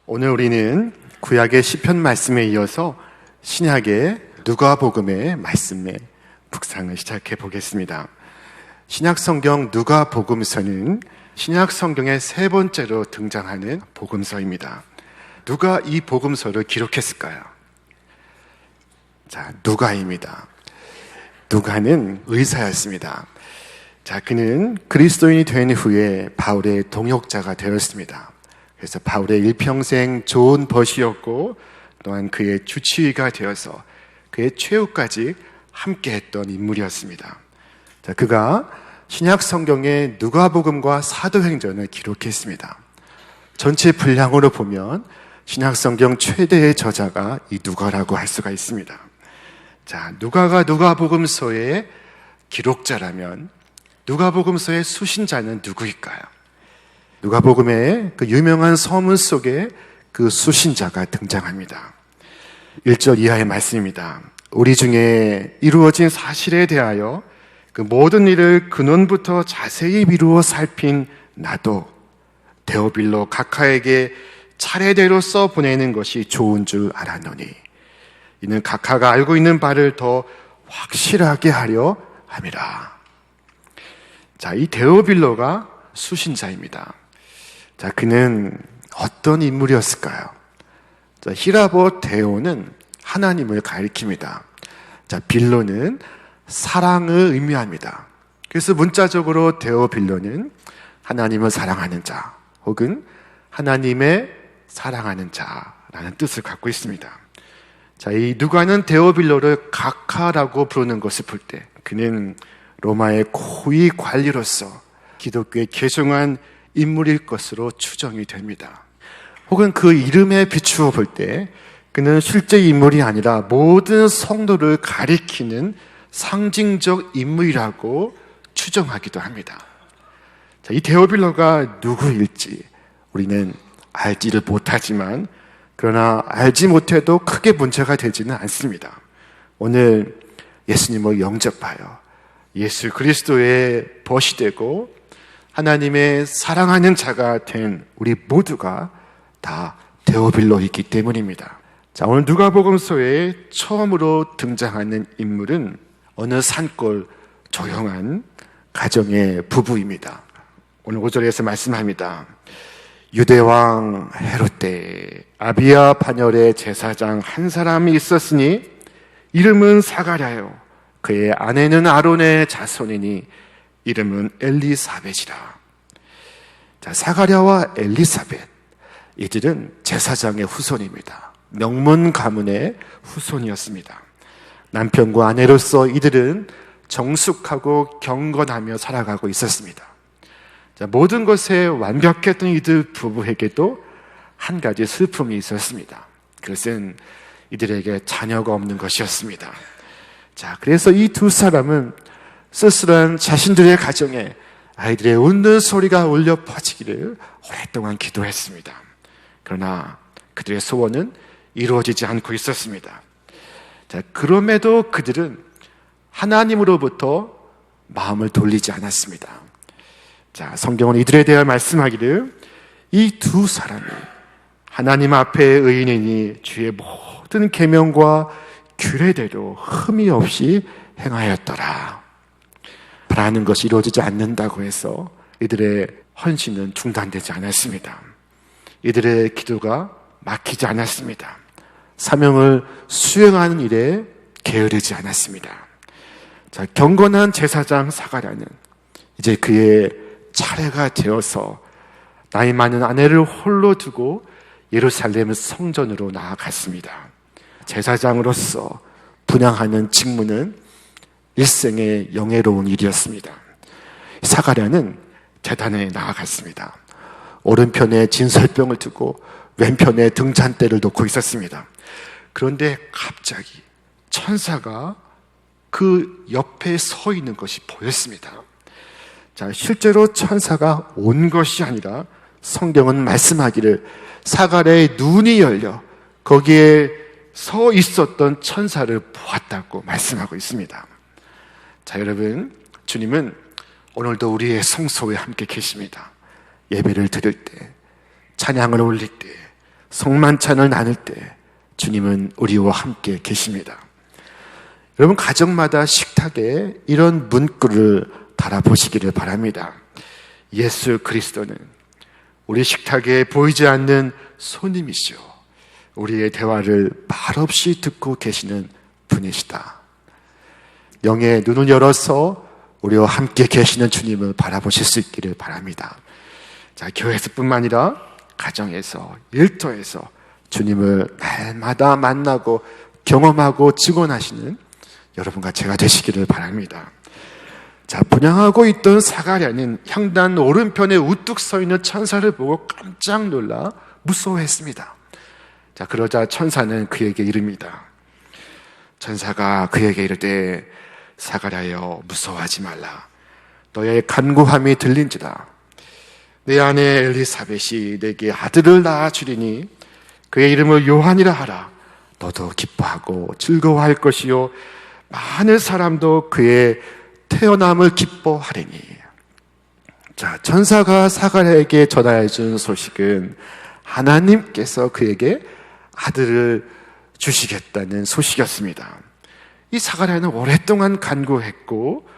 오늘 우리는 구약의 시편 말씀에 이어서 신약의 누가복음의 말씀에 묵상을 시작해 보겠습니다. 신약 성경 누가복음서는 신약 성경의 세 번째로 등장하는 복음서입니다. 누가 이 복음서를 기록했을까요? 자, 누가입니다. 누가는 의사였습니다. 자, 그는 그리스도인이 된 후에 바울의 동역자가 되었습니다. 그래서 바울의 일평생 좋은 벗이었고 또한 그의 주치의가 되어서 그의 최후까지 함께했던 인물이었습니다. 자, 그가 신약 성경의 누가복음과 사도행전을 기록했습니다. 전체 분량으로 보면 신약 성경 최대의 저자가 이 누가라고 할 수가 있습니다. 자, 누가가 누가복음서의 기록자라면 누가복음서의 수신자는 누구일까요? 누가복음의 그 유명한 서문 속에 그 수신자가 등장합니다. 1절 이하의 말씀입니다. 우리 중에 이루어진 사실에 대하여 그 모든 일을 근원부터 자세히 미루어 살핀 나도 데오빌로 각하에게 차례대로 써보내는 것이 좋은 줄 알았노니 이는 각하가 알고 있는 바를 더 확실하게 하려 함이라. 자, 이 데오빌로가 수신자입니다. 자, 그는 어떤 인물이었을까요? 자, 히라보 데오는 하나님을 가리킵니다. 자, 빌로는 사랑을 의미합니다. 그래서 문자적으로 데오빌로는 하나님을 사랑하는 자 혹은 하나님의 사랑하는 자라는 뜻을 갖고 있습니다. 자, 이 누가는 데오빌로를 각하라고 부르는 것을 볼 때 그는 로마의 고위 관리로서 기독교에 계승한 인물일 것으로 추정이 됩니다. 혹은 그 이름에 비추어 볼 때 그는 실제 인물이 아니라 모든 성도를 가리키는 상징적 인물이라고 추정하기도 합니다. 자, 이 데오빌로가 누구일지 우리는 알지를 못하지만 그러나 알지 못해도 크게 문제가 되지는 않습니다. 오늘 예수님을 영접하여 예수 그리스도의 벗이 되고 하나님의 사랑하는 자가 된 우리 모두가 다 데오빌로이기 때문입니다. 자, 오늘 누가복음서에 처음으로 등장하는 인물은 어느 산골 조용한 가정의 부부입니다. 오늘 5절에서 말씀합니다. 유대왕 헤롯 때 아비야 반열의 제사장 한 사람이 있었으니 이름은 사가랴요 그의 아내는 아론의 자손이니 이름은 엘리사벳이라. 자, 사가랴와 엘리사벳 이들은 제사장의 후손입니다. 명문 가문의 후손이었습니다. 남편과 아내로서 이들은 정숙하고 경건하며 살아가고 있었습니다. 자, 모든 것에 완벽했던 이들 부부에게도 한 가지 슬픔이 있었습니다. 그것은 이들에게 자녀가 없는 것이었습니다. 자, 그래서 이 두 사람은 쓸쓸한 자신들의 가정에 아이들의 웃는 소리가 울려 퍼지기를 오랫동안 기도했습니다. 그러나 그들의 소원은 이루어지지 않고 있었습니다. 자, 그럼에도 그들은 하나님으로부터 마음을 돌리지 않았습니다. 자, 성경은 이들에 대해 말씀하기를 이 두 사람이 하나님 앞에 의인이니 주의 모든 계명과 규례대로 흠이 없이 행하였더라. 바라는 것이 이루어지지 않는다고 해서 이들의 헌신은 중단되지 않았습니다. 이들의 기도가 막히지 않았습니다. 사명을 수행하는 일에 게으르지 않았습니다. 자, 경건한 제사장 사가랴는 이제 그의 차례가 되어서 나이 많은 아내를 홀로 두고 예루살렘 성전으로 나아갔습니다. 제사장으로서 분향하는 직무는 일생의 영예로운 일이었습니다. 사가랴는 제단에 나아갔습니다. 오른편에 진설병을 두고 왼편에 등잔대를 놓고 있었습니다. 그런데 갑자기 천사가 그 옆에 서 있는 것이 보였습니다. 자, 실제로 천사가 온 것이 아니라 성경은 말씀하기를 사가랴의 눈이 열려 거기에 서 있었던 천사를 보았다고 말씀하고 있습니다. 자, 여러분, 주님은 오늘도 우리의 성소에 함께 계십니다. 예배를 드릴 때, 찬양을 올릴 때, 성만찬을 나눌 때 주님은 우리와 함께 계십니다. 여러분, 가정마다 식탁에 이런 문구를 달아보시기를 바랍니다. 예수 그리스도는 우리 식탁에 보이지 않는 손님이시오. 우리의 대화를 말없이 듣고 계시는 분이시다. 영의 눈을 열어서 우리와 함께 계시는 주님을 바라보실 수 있기를 바랍니다. 자, 교회에서뿐만 아니라 가정에서, 일터에서 주님을 날마다 만나고 경험하고 증언하시는 여러분과 제가 되시기를 바랍니다. 자, 분향하고 있던 사가랴는 향단 오른편에 우뚝 서 있는 천사를 보고 깜짝 놀라 무서워했습니다. 자, 그러자 천사는 그에게 이릅니다. 천사가 그에게 이르되 사가랴여 무서워하지 말라. 너의 간구함이 들린지라. 내 아내 엘리사벳이 내게 아들을 낳아주리니 그의 이름을 요한이라 하라. 너도 기뻐하고 즐거워할 것이요 많은 사람도 그의 태어남을 기뻐하리니. 자, 천사가 사가랴에게 전하여 준 소식은 하나님께서 그에게 아들을 주시겠다는 소식이었습니다. 이 사가랴는 오랫동안 간구했고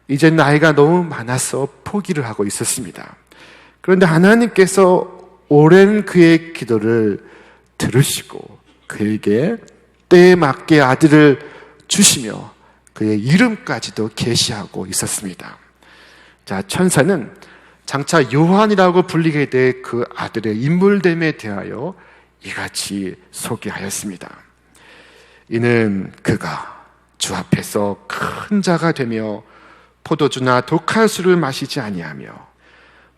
이제 나이가 너무 많아서 포기를 하고 있었습니다. 그런데 하나님께서 오랜 그의 기도를 들으시고 그에게 때에 맞게 아들을 주시며 그의 이름까지도 계시하고 있었습니다. 자, 천사는 장차 요한이라고 불리게 될 그 아들의 인물됨에 대하여 이같이 소개하였습니다. 이는 그가 주 앞에서 큰 자가 되며 포도주나 독한 술을 마시지 아니하며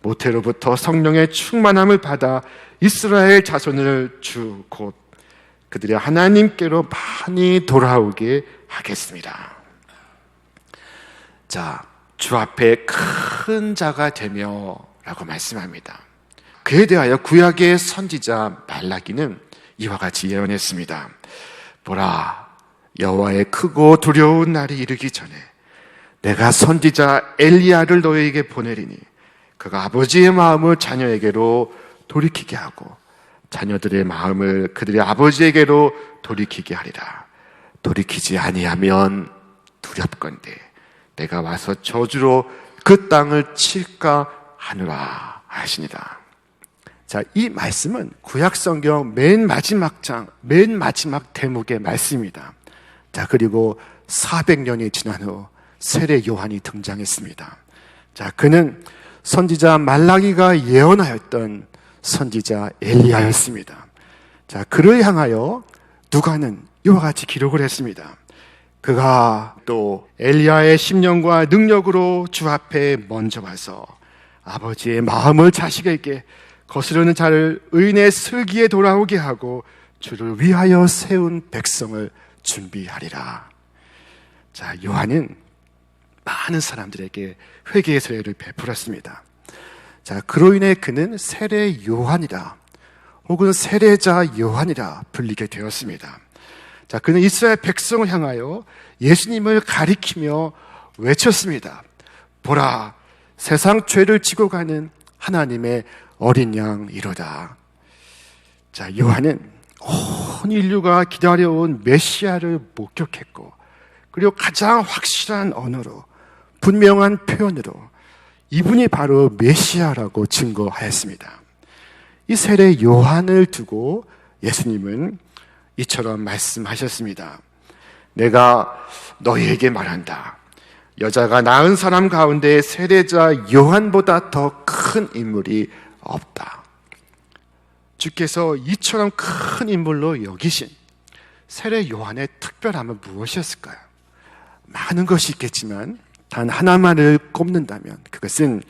모태로부터 성령의 충만함을 받아 이스라엘 자손을 주 곧 그들의 하나님께로 많이 돌아오게 하겠습니다. 자, 주 앞에 큰 자가 되며 라고 말씀합니다. 그에 대하여 구약의 선지자 말라기는 이와 같이 예언했습니다. 보라, 여호와의 크고 두려운 날이 이르기 전에 내가 선지자 엘리야를 너희에게 보내리니 그가 아버지의 마음을 자녀에게로 돌이키게 하고 자녀들의 마음을 그들의 아버지에게로 돌이키게 하리라. 돌이키지 아니하면 두렵건대 내가 와서 저주로 그 땅을 칠까 하노라 하시니라. 자, 이 말씀은 구약성경 맨 마지막 장, 맨 마지막 대목의 말씀입니다. 자, 그리고 400년이 지난 후 세례 요한이 등장했습니다. 자, 그는 선지자 말라기가 예언하였던 선지자 엘리야였습니다. 자, 그를 향하여 누가는 이와 같이 기록을 했습니다. 그가 또 엘리야의 심령과 능력으로 주 앞에 먼저 와서 아버지의 마음을 자식에게 거스르는 자를 의인의 슬기에 돌아오게 하고 주를 위하여 세운 백성을 준비하리라. 자, 요한은 많은 사람들에게 회개의 세례를 베풀었습니다. 자, 그로 인해 그는 세례 요한이라 혹은 세례자 요한이라 불리게 되었습니다. 자, 그는 이스라엘 백성을 향하여 예수님을 가리키며 외쳤습니다. 보라, 세상 죄를 지고 가는 하나님의 어린 양이로다. 자, 요한은 온 인류가 기다려온 메시아를 목격했고 그리고 가장 확실한 언어로 분명한 표현으로 이분이 바로 메시아라고 증거하였습니다. 이 세례 요한을 두고 예수님은 이처럼 말씀하셨습니다. 내가 너희에게 말한다. 여자가 낳은 사람 가운데 세례자 요한보다 더 큰 인물이 없다. 주께서 이처럼 큰 인물로 여기신 세례 요한의 특별함은 무엇이었을까요? 많은 것이 있겠지만 단 하나만을 꼽는다면 그것은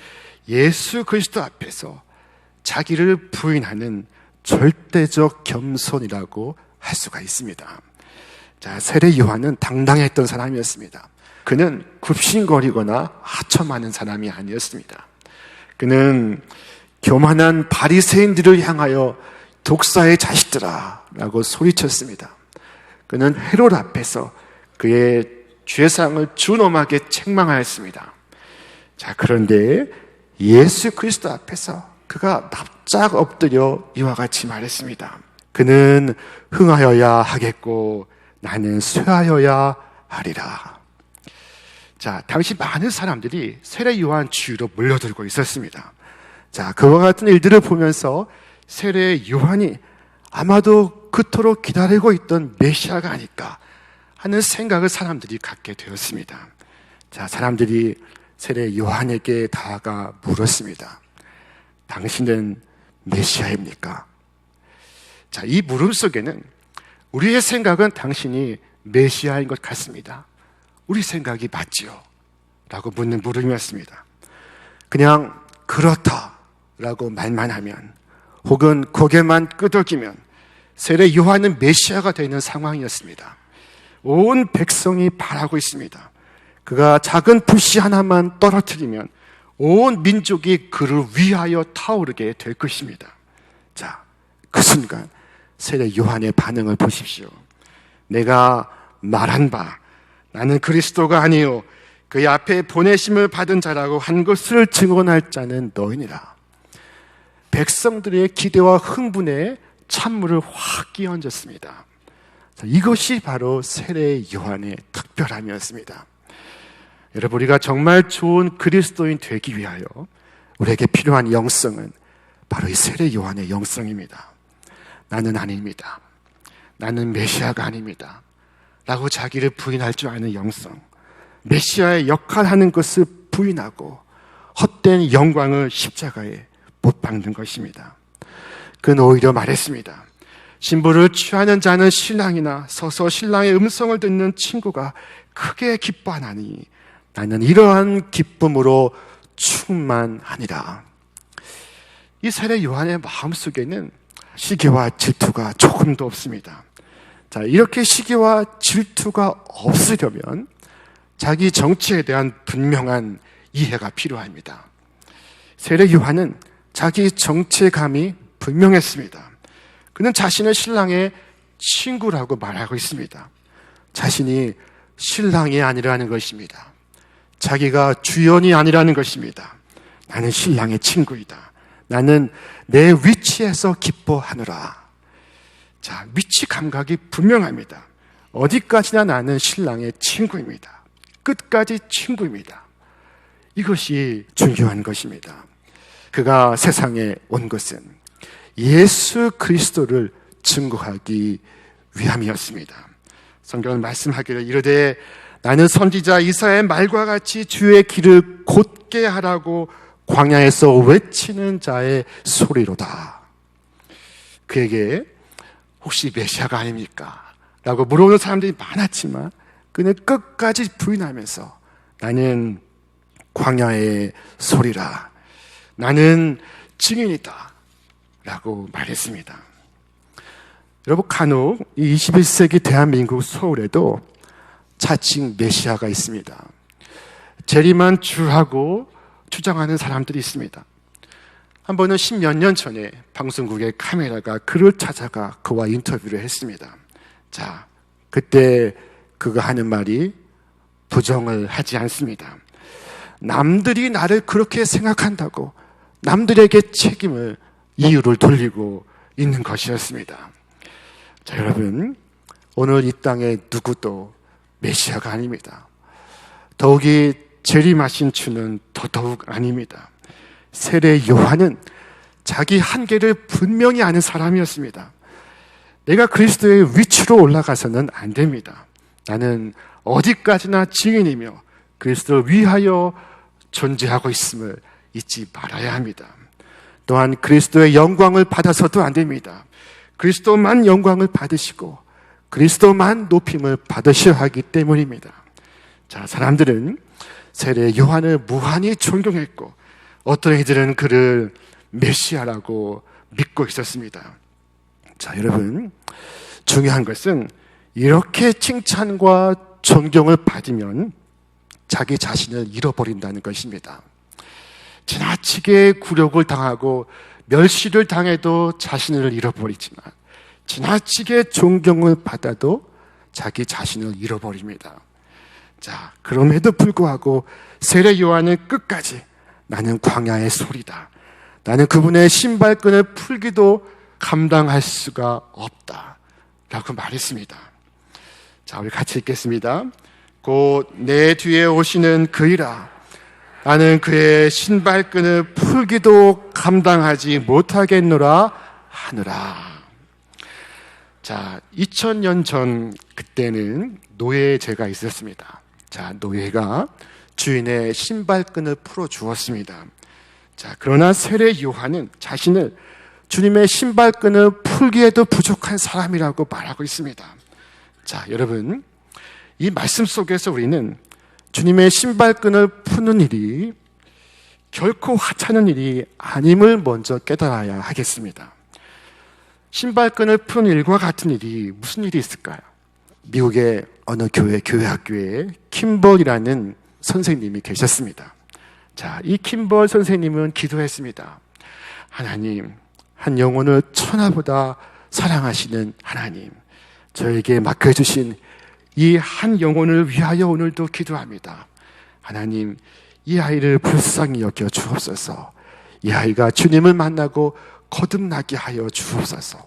예수 그리스도 앞에서 자기를 부인하는 절대적 겸손이라고 할 수가 있습니다. 자, 세례 요한은 당당했던 사람이었습니다. 그는 굽신거리거나 하첨하는 사람이 아니었습니다. 그는 교만한 바리새인들을 향하여 독사의 자식들아 라고 소리쳤습니다. 그는 헤롯 앞에서 그의 죄상을 준엄하게 책망하였습니다. 자, 그런데 예수 그리스도 앞에서 그가 납작 엎드려 이와 같이 말했습니다. 그는 흥하여야 하겠고 나는 쇠하여야 하리라. 자, 당시 많은 사람들이 세례 요한 주위로 몰려들고 있었습니다. 자, 그와 같은 일들을 보면서 세례 요한이 아마도 그토록 기다리고 있던 메시아가 아닐까 하는 생각을 사람들이 갖게 되었습니다. 자, 사람들이 세례 요한에게 다가가 물었습니다. 당신은 메시아입니까? 자, 이 물음 속에는 우리의 생각은 당신이 메시아인 것 같습니다. 우리 생각이 맞지요? 라고 묻는 물음이었습니다. 그냥 그렇다라고 말만 하면 혹은 고개만 끄덕이면 세례 요한은 메시아가 되는 상황이었습니다. 온 백성이 바라고 있습니다. 그가 작은 불씨 하나만 떨어뜨리면 온 민족이 그를 위하여 타오르게 될 것입니다. 자, 그 순간 세례 요한의 반응을 보십시오. 내가 말한 바 나는 그리스도가 아니요 그의 앞에 보내심을 받은 자라고 한 것을 증언할 자는 너희니라. 백성들의 기대와 흥분에 찬물을 확 끼얹었습니다. 이것이 바로 세례 요한의 특별함이었습니다. 여러분, 우리가 정말 좋은 그리스도인 되기 위하여 우리에게 필요한 영성은 바로 이 세례 요한의 영성입니다. 나는 아닙니다. 나는 메시아가 아닙니다. 라고 자기를 부인할 줄 아는 영성, 메시아의 역할하는 것을 부인하고 헛된 영광을 십자가에 못 박는 것입니다. 그는 오히려 말했습니다. 신부를 취하는 자는 신랑이나 서서 신랑의 음성을 듣는 친구가 크게 기뻐하나니 나는 이러한 기쁨으로 충만하니라. 이 세례 요한의 마음속에는 시기와 질투가 조금도 없습니다. 자, 이렇게 시기와 질투가 없으려면 자기 정체에 대한 분명한 이해가 필요합니다. 세례 요한은 자기 정체감이 분명했습니다. 그는 자신을 신랑의 친구라고 말하고 있습니다. 자신이 신랑이 아니라는 것입니다. 자기가 주연이 아니라는 것입니다. 나는 신랑의 친구이다. 나는 내 위치에서 기뻐하노라. 자, 위치 감각이 분명합니다. 어디까지나 나는 신랑의 친구입니다. 끝까지 친구입니다. 이것이 중요한 것입니다. 그가 세상에 온 것은 예수 그리스도를 증거하기 위함이었습니다. 성경은 말씀하기를 이르되 나는 선지자 이사야의 말과 같이 주의 길을 곧게 하라고 광야에서 외치는 자의 소리로다. 그에게 혹시 메시아가 아닙니까? 라고 물어보는 사람들이 많았지만 그는 끝까지 부인하면서 나는 광야의 소리라. 나는 증인이다. 라고 말했습니다. 여러분, 간혹 이 21세기 대한민국 서울에도 자칭 메시아가 있습니다. 재림한 주라고 주장하는 사람들이 있습니다. 한 번은 10몇 년 전에 방송국의 카메라가 그를 찾아가 그와 인터뷰를 했습니다. 자, 그때 그가 하는 말이 부정을 하지 않습니다. 남들이 나를 그렇게 생각한다고 남들에게 책임을, 이유를 돌리고 있는 것이었습니다. 자, 여러분, 오늘 이 땅에 누구도 메시아가 아닙니다. 더욱이 재림하신 주는 더더욱 아닙니다. 세례 요한은 자기 한계를 분명히 아는 사람이었습니다. 내가 그리스도의 위치로 올라가서는 안 됩니다. 나는 어디까지나 증인이며 그리스도를 위하여 존재하고 있음을 잊지 말아야 합니다. 또한 그리스도의 영광을 받아서도 안 됩니다. 그리스도만 영광을 받으시고 그리스도만 높임을 받으셔야 하기 때문입니다. 자, 사람들은 세례 요한을 무한히 존경했고 어떤 이들은 그를 메시아라고 믿고 있었습니다. 자, 여러분, 중요한 것은 이렇게 칭찬과 존경을 받으면 자기 자신을 잃어버린다는 것입니다. 지나치게 굴욕을 당하고 멸시를 당해도 자신을 잃어버리지만 지나치게 존경을 받아도 자기 자신을 잃어버립니다. 자, 그럼에도 불구하고 세례 요한은 끝까지 나는 광야의 소리다. 나는 그분의 신발끈을 풀기도 감당할 수가 없다라고 말했습니다. 자, 우리 같이 읽겠습니다. 곧 내 뒤에 오시는 그이라. 나는 그의 신발끈을 풀기도 감당하지 못하겠노라 하느라. 자, 2000년 전 그때는 노예제가 있었습니다. 자, 노예가 주인의 신발끈을 풀어 주었습니다. 자, 그러나 세례 요한은 자신을 주님의 신발끈을 풀기에도 부족한 사람이라고 말하고 있습니다. 자, 여러분, 이 말씀 속에서 우리는 주님의 신발끈을 푸는 일이 결코 하찮은 일이 아님을 먼저 깨달아야 하겠습니다. 신발끈을 푸는 일과 같은 일이 무슨 일이 있을까요? 미국의 어느 교회학교에 킴벌이라는 선생님이 계셨습니다. 자, 이 킴벌 선생님은 기도했습니다. 하나님, 한 영혼을 천하보다 사랑하시는 하나님, 저에게 맡겨주신 이 한 영혼을 위하여 오늘도 기도합니다. 하나님, 이 아이를 불쌍히 여겨 주옵소서. 이 아이가 주님을 만나고 거듭나게 하여 주옵소서.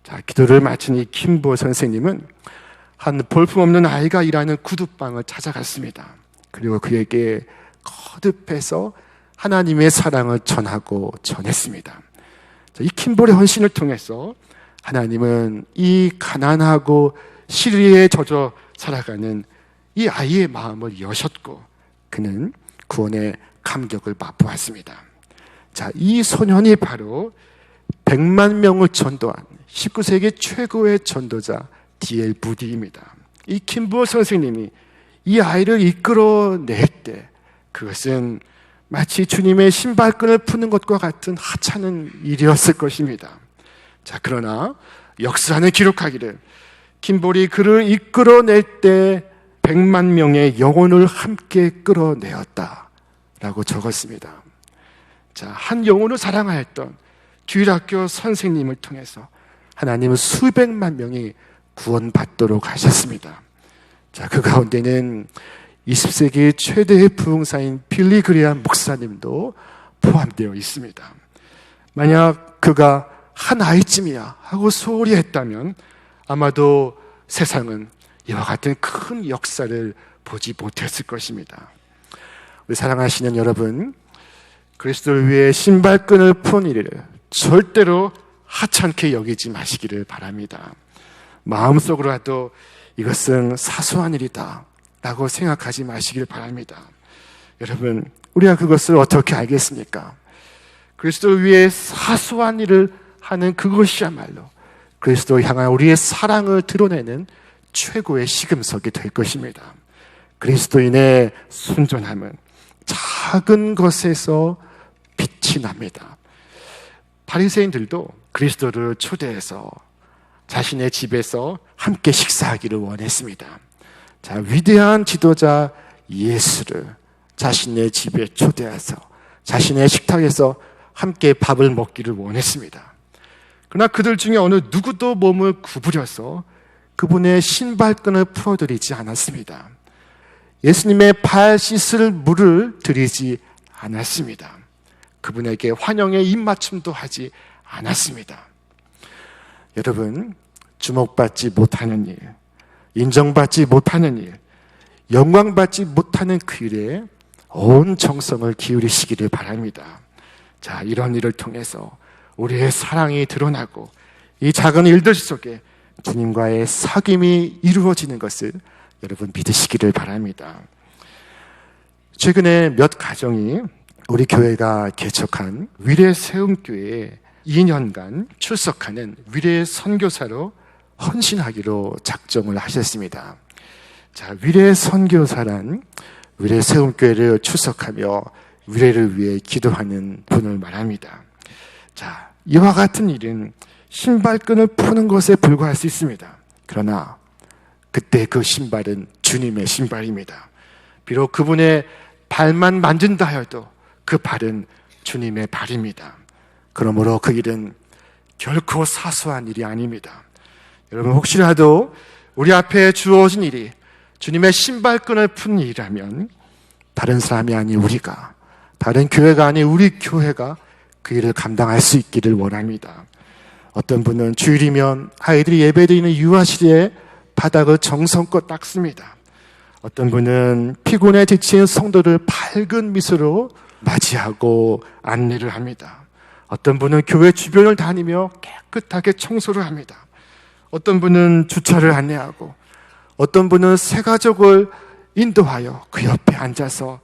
자, 기도를 마친 이 킴보 선생님은 한 볼품없는 아이가 일하는 구두방을 찾아갔습니다. 그리고 그에게 거듭해서 하나님의 사랑을 전하고 전했습니다. 자, 이 킴볼의 헌신을 통해서 하나님은 이 가난하고 시리에 젖어 살아가는 이 아이의 마음을 여셨고 그는 구원의 감격을 맛보았습니다. 자, 이 소년이 바로 100만 명을 전도한 19세기 최고의 전도자 D.L. 무디입니다. 이 킴볼 선생님이 이 아이를 이끌어낼 때 그것은 마치 주님의 신발끈을 푸는 것과 같은 하찮은 일이었을 것입니다. 자, 그러나 역사는 기록하기를 킴볼이 그를 이끌어낼 때 100만 명의 영혼을 함께 끌어내었다라고 적었습니다. 자, 한 영혼을 사랑하였던 주일학교 선생님을 통해서 하나님은 수백만 명이 구원받도록 하셨습니다. 자, 그 가운데는 20세기 최대의 부흥사인 빌리 그레함 목사님도 포함되어 있습니다. 만약 그가 한 아이쯤이야 하고 소홀히 했다면 아마도 세상은 이와 같은 큰 역사를 보지 못했을 것입니다. 우리 사랑하시는 여러분, 그리스도를 위해 신발끈을 푸는 일을 절대로 하찮게 여기지 마시기를 바랍니다. 마음속으로라도 이것은 사소한 일이다 라고 생각하지 마시길 바랍니다. 여러분, 우리가 그것을 어떻게 알겠습니까? 그리스도를 위해 사소한 일을 하는 그것이야말로 그리스도를 향한 우리의 사랑을 드러내는 최고의 시금석이 될 것입니다. 그리스도인의 순전함은 작은 것에서 빛이 납니다. 바리새인들도 그리스도를 초대해서 자신의 집에서 함께 식사하기를 원했습니다. 자, 위대한 지도자 예수를 자신의 집에 초대해서 자신의 식탁에서 함께 밥을 먹기를 원했습니다. 그러나 그들 중에 어느 누구도 몸을 구부려서 그분의 신발끈을 풀어드리지 않았습니다. 예수님의 발 씻을 물을 드리지 않았습니다. 그분에게 환영의 입맞춤도 하지 않았습니다. 여러분, 주목받지 못하는 일, 인정받지 못하는 일, 영광받지 못하는 그 일에 온 정성을 기울이시기를 바랍니다. 자, 이런 일을 통해서 우리의 사랑이 드러나고 이 작은 일들 속에 주님과의 사귐이 이루어지는 것을 여러분 믿으시기를 바랍니다. 최근에 몇 가정이 우리 교회가 개척한 위례세움교회에 2년간 출석하는 위례 선교사로 헌신하기로 작정을 하셨습니다. 자, 위례 선교사란 위례세움교회를 출석하며 위례를 위해 기도하는 분을 말합니다. 자, 이와 같은 일은 신발끈을 푸는 것에 불과할 수 있습니다. 그러나 그때 그 신발은 주님의 신발입니다. 비록 그분의 발만 만진다 하여도 그 발은 주님의 발입니다. 그러므로 그 일은 결코 사소한 일이 아닙니다. 여러분, 혹시라도 우리 앞에 주어진 일이 주님의 신발끈을 푸는 일이라면 다른 사람이 아닌 우리가, 다른 교회가 아닌 우리 교회가 그 일을 감당할 수 있기를 원합니다. 어떤 분은 주일이면 아이들이 예배드리는 유아실에 바닥을 정성껏 닦습니다. 어떤 분은 피곤에 지친 성도를 밝은 미소로 맞이하고 안내를 합니다. 어떤 분은 교회 주변을 다니며 깨끗하게 청소를 합니다. 어떤 분은 주차를 안내하고, 어떤 분은 새 가족을 인도하여 그 옆에 앉아서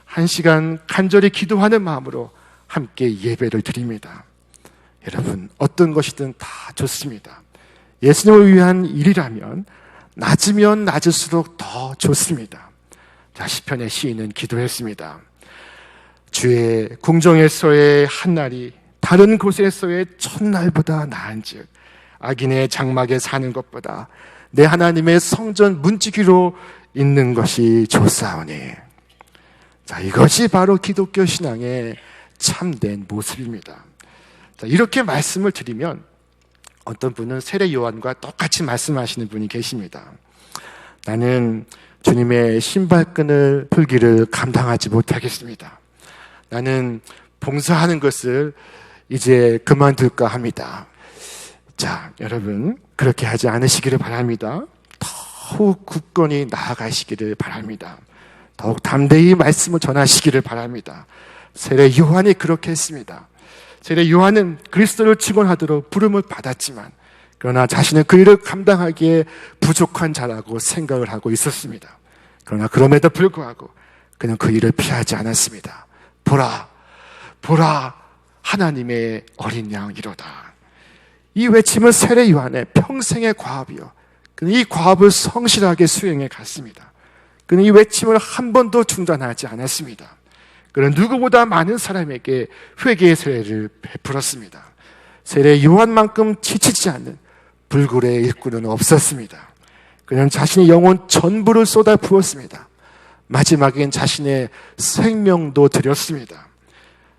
1시간 간절히 기도하는 마음으로 함께 예배를 드립니다. 여러분, 어떤 것이든 다 좋습니다. 예수님을 위한 일이라면 낮으면 낮을수록 더 좋습니다. 자, 시편의 시인은 기도했습니다. 주의 궁정에서의 한날이 다른 곳에서의 첫날보다 나은즉 악인의 장막에 사는 것보다 내 하나님의 성전 문지기로 있는 것이 좋사오니. 자, 이것이 바로 기독교 신앙의 참된 모습입니다. 자, 이렇게 말씀을 드리면 어떤 분은 세례 요한과 똑같이 말씀하시는 분이 계십니다. 나는 주님의 신발끈을 풀기를 감당하지 못하겠습니다. 나는 봉사하는 것을 이제 그만둘까 합니다. 자, 여러분, 그렇게 하지 않으시기를 바랍니다. 더욱 굳건히 나아가시기를 바랍니다. 더욱 담대히 말씀을 전하시기를 바랍니다. 세례 요한이 그렇게 했습니다. 세례 요한은 그리스도를 증언하도록 부름을 받았지만 그러나 자신은 그 일을 감당하기에 부족한 자라고 생각을 하고 있었습니다. 그러나 그럼에도 불구하고 그는 그 일을 피하지 않았습니다. 보라, 보라, 하나님의 어린 양이로다. 이 외침은 세례 요한의 평생의 과업이요, 그는 이 과업을 성실하게 수행해 갔습니다. 그는 이 외침을 한 번도 중단하지 않았습니다. 그는 누구보다 많은 사람에게 회개의 세례를 베풀었습니다. 세례 요한만큼 지치지 않는 불굴의 일꾼은 없었습니다. 그는 자신의 영혼 전부를 쏟아 부었습니다. 마지막엔 자신의 생명도 드렸습니다.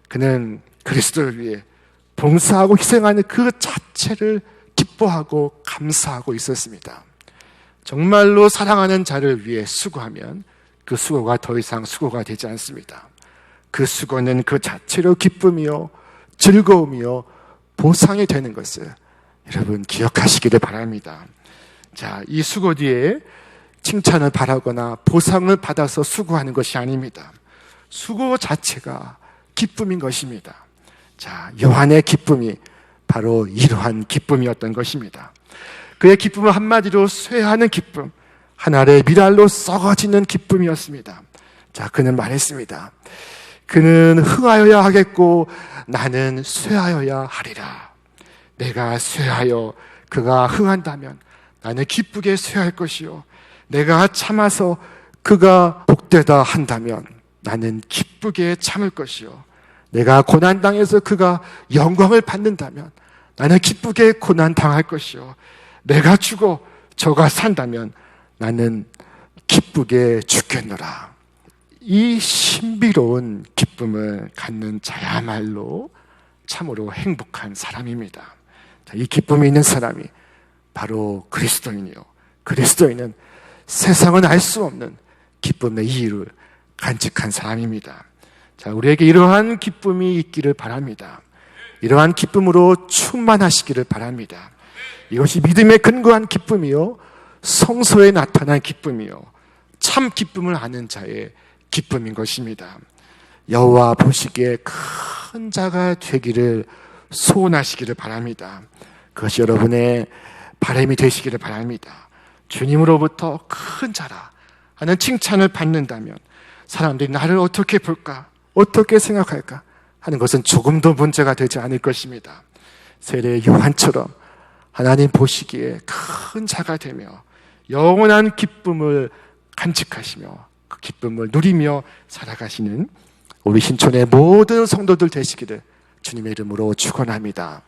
그는 그리스도를 위해 봉사하고 희생하는 그 자체를 기뻐하고 감사하고 있었습니다. 정말로 사랑하는 자를 위해 수고하면 그 수고가 더 이상 수고가 되지 않습니다. 그 수고는 그 자체로 기쁨이요, 즐거움이요, 보상이 되는 것을 여러분 기억하시기를 바랍니다. 자, 이 수고 뒤에 칭찬을 바라거나 보상을 받아서 수고하는 것이 아닙니다. 수고 자체가 기쁨인 것입니다. 자, 요한의 기쁨이 바로 이러한 기쁨이었던 것입니다. 그의 기쁨은 한마디로 쇠하는 기쁨, 하늘의 밀알로 썩어지는 기쁨이었습니다. 자, 그는 말했습니다. 그는 흥하여야 하겠고 나는 쇠하여야 하리라. 내가 쇠하여 그가 흥한다면 나는 기쁘게 쇠할 것이요, 내가 참아서 그가 복되다 한다면 나는 기쁘게 참을 것이요, 내가 고난당해서 그가 영광을 받는다면 나는 기쁘게 고난당할 것이요, 내가 죽어 저가 산다면 나는 기쁘게 죽겠노라. 이 신비로운 기쁨을 갖는 자야말로 참으로 행복한 사람입니다. 자, 이 기쁨이 있는 사람이 바로 그리스도인이요, 그리스도인은 세상은 알 수 없는 기쁨의 이유를 간직한 사람입니다. 자, 우리에게 이러한 기쁨이 있기를 바랍니다. 이러한 기쁨으로 충만하시기를 바랍니다. 이것이 믿음에 근거한 기쁨이요, 성소에 나타난 기쁨이요, 참 기쁨을 아는 자의 기쁨인 것입니다. 여호와 보시기에 큰 자가 되기를 소원하시기를 바랍니다. 그것이 여러분의 바람이 되시기를 바랍니다. 주님으로부터 큰 자라 하는 칭찬을 받는다면 사람들이 나를 어떻게 볼까, 어떻게 생각할까 하는 것은 조금도 문제가 되지 않을 것입니다. 세례 요한처럼 하나님 보시기에 큰 자가 되며 영원한 기쁨을 간직하시며 그 기쁨을 누리며 살아가시는 우리 신촌의 모든 성도들 되시기를 주님의 이름으로 축원합니다.